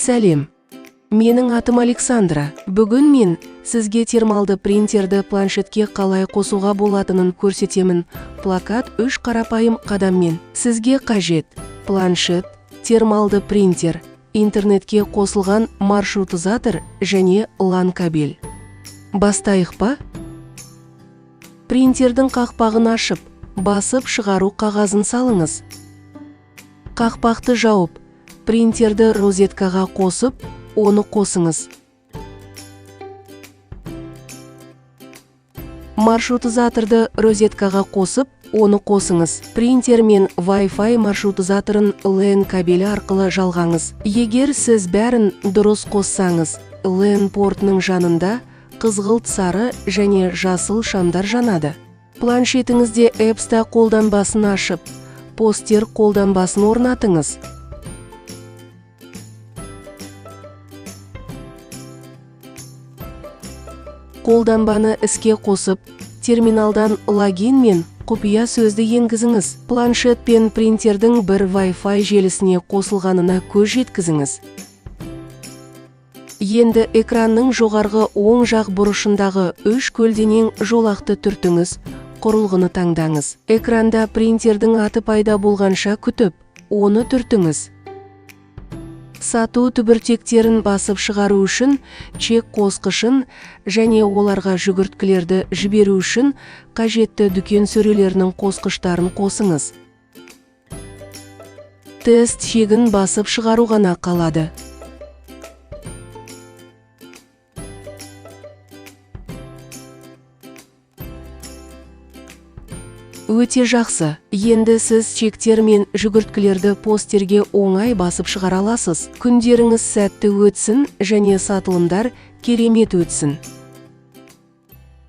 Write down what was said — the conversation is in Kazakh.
Сәлем. Менің атым Александра. Бүгін мен сізге термалды принтерді планшетке қалай қосуға болатынын көрсетемін. Плакат 3 қарапайым қадаммен. Сізге қажет планшет, термалды принтер, интернетке қосылған маршрутизатор және LAN кабель. Бастайық па? Принтердің қақпағын ашып, басып шығару қағазын салыңыз. Қақпақты жауып, принтерді розеткаға қосып, оны қосыңыз. Маршрутизаторды розеткаға қосып, оны қосыңыз. Принтер мен Wi-Fi маршрутизаторын LAN кабелі арқылы жалғаңыз. Егер сіз бәрін дұрыс қоссаңыз, LAN портының жанында қызғылт сары және жасыл шамдар жанады. Планшетіңізде Apps'та қолданбасын ашып, постер қолданбасын орнатыңыз. Қолданбаны іске қосып, терминалдан логин мен құпия сөзді енгізіңіз. Планшет пен принтердің бір Wi-Fi желісіне қосылғанына көз жеткізіңіз. Енді экранның жоғарғы оң жақ бұрышындағы 3 көлденең жолақты түртіңіз, құрылғыны таңдаңыз. Экранда принтердің аты пайда болғанша күтіп, оны түртіңіз. Сату түбіртектерін басып шығару үшін чек қосқышын және оларға жүгірткілерді жіберу үшін қажетті дүкен сөрелерінің қосқыштарын қосыңыз. Тест чегін басып шығару ғана қалады. Өте жақсы. Енді сіз чектер мен жүгірткілерді постерге оңай басып шығара аласыз. Күндеріңіз сәтті өтсін және сатылымдар керемет өтсін.